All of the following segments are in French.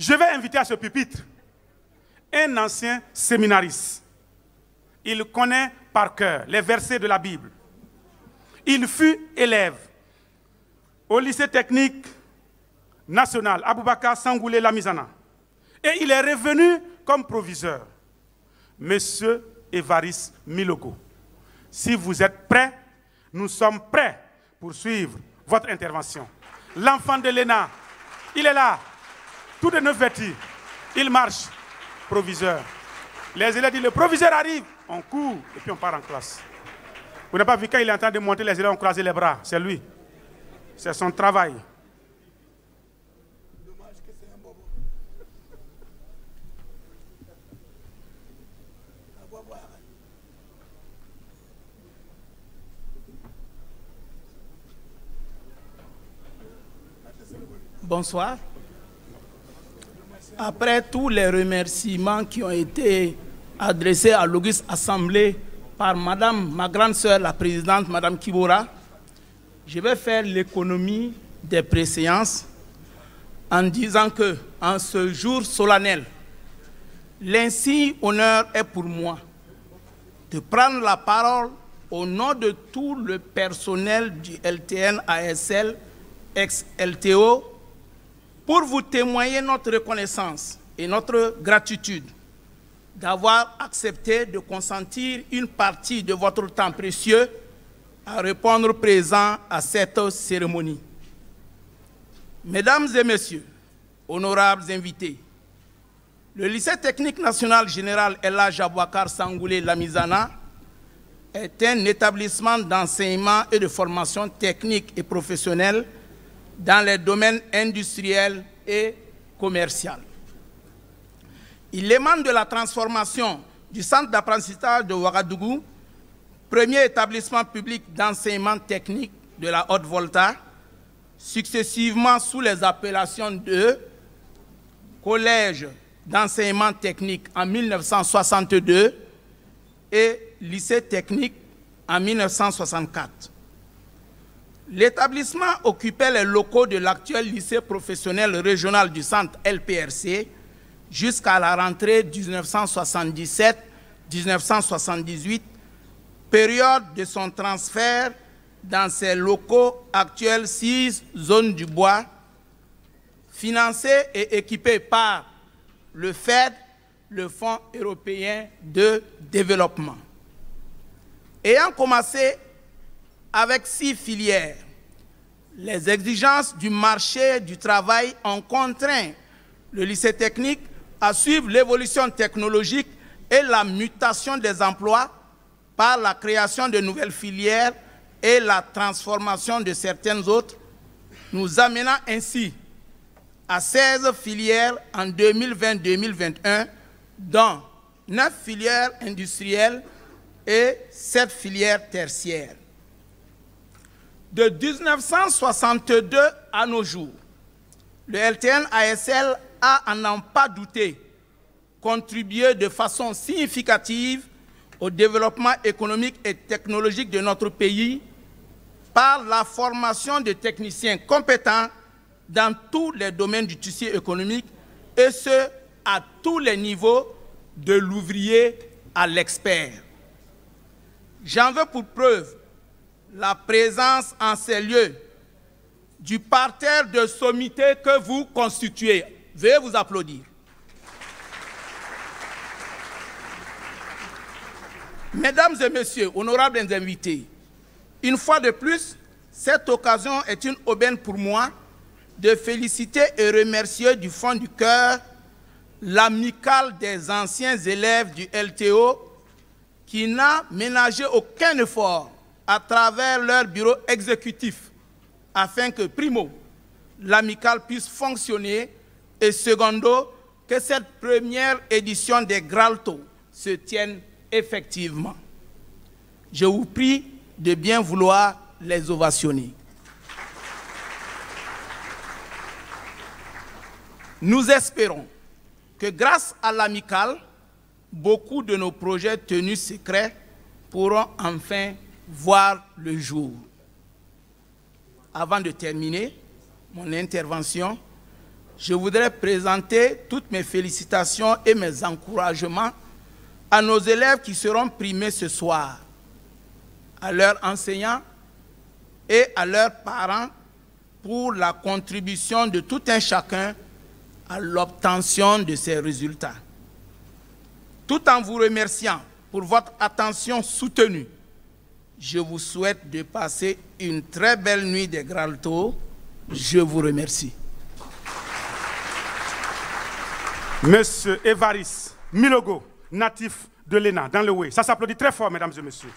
Je vais inviter à ce pupitre un ancien séminariste. Il connaît par cœur les versets de la Bible. Il fut élève au lycée technique national Aboubakar Sangoulé Lamizana. Et il est revenu comme proviseur. Monsieur Évariste Milogo, si vous êtes prêts, nous sommes prêts pour suivre votre intervention. L'enfant de l'ENA, il est là, tout de neuf vêtu. Il marche, proviseur. Les élèves disent, le proviseur arrive, on court et puis on part en classe. Vous n'avez pas vu quand il est en train de monter, les élèves ont croisé les bras, c'est lui. C'est son travail. Bonsoir. Après tous les remerciements qui ont été adressés à l'auguste assemblée par madame, ma grande sœur, la présidente, madame Kibora, je vais faire l'économie des préséances en disant que, en ce jour solennel, l'insigne honneur est pour moi de prendre la parole au nom de tout le personnel du LTN ASL, ex-LTO, pour vous témoigner notre reconnaissance et notre gratitude d'avoir accepté de consentir une partie de votre temps précieux à répondre présent à cette cérémonie. Mesdames et messieurs, honorables invités, le lycée technique national général El Hadj Aboubacar Sangoulé Lamizana est un établissement d'enseignement et de formation technique et professionnelle dans les domaines industriels et commerciaux. Il émane de la transformation du centre d'apprentissage de Ouagadougou, premier établissement public d'enseignement technique de la Haute-Volta, successivement sous les appellations de Collège d'enseignement technique en 1962 et Lycée technique en 1964. L'établissement occupait les locaux de l'actuel lycée professionnel régional du centre LPRC jusqu'à la rentrée 1977-1978, période de son transfert dans ses locaux actuels 6 zones du bois, financés et équipés par le FED, le Fonds européen de développement. Ayant commencé avec 6 filières, les exigences du marché du travail ont contraint le lycée technique à suivre l'évolution technologique et la mutation des emplois par la création de nouvelles filières et la transformation de certaines autres, nous amenant ainsi à 16 filières en 2020-2021, dont 9 filières industrielles et 7 filières tertiaires. De 1962 à nos jours, le LTN ASL a, à n'en pas douter, contribué de façon significative au développement économique et technologique de notre pays par la formation de techniciens compétents dans tous les domaines du tissu économique, et ce, à tous les niveaux, de l'ouvrier à l'expert. J'en veux pour preuve la présence en ces lieux du parterre de sommité que vous constituez. Veuillez vous applaudir. Mesdames et messieurs, honorables invités, une fois de plus, cette occasion est une aubaine pour moi de féliciter et remercier du fond du cœur l'amicale des anciens élèves du LTO qui n'a ménagé aucun effort à travers leur bureau exécutif afin que, primo, l'amicale puisse fonctionner et, secondo, que cette première édition des Gralto se tienne effectivement. Je vous prie de bien vouloir les ovationner. Nous espérons que grâce à l'amicale, beaucoup de nos projets tenus secrets pourront enfin voir le jour. Avant de terminer mon intervention, je voudrais présenter toutes mes félicitations et mes encouragements à nos élèves qui seront primés ce soir, à leurs enseignants et à leurs parents pour la contribution de tout un chacun à l'obtention de ces résultats. Tout en vous remerciant pour votre attention soutenue, je vous souhaite de passer une très belle nuit des Gralto. Je vous remercie. Monsieur Évariste Milogo, natif de l'ENA, dans le Oué. Ça s'applaudit très fort, mesdames et messieurs.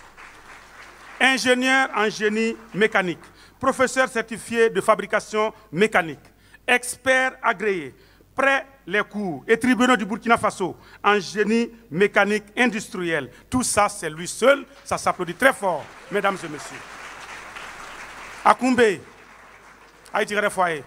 Ingénieur en génie mécanique, professeur certifié de fabrication mécanique, expert agréé, près les cours et tribunaux du Burkina Faso en génie mécanique industriel. Tout ça, c'est lui seul. Ça s'applaudit très fort, mesdames et messieurs. Akoumbe, Haïti Foyer.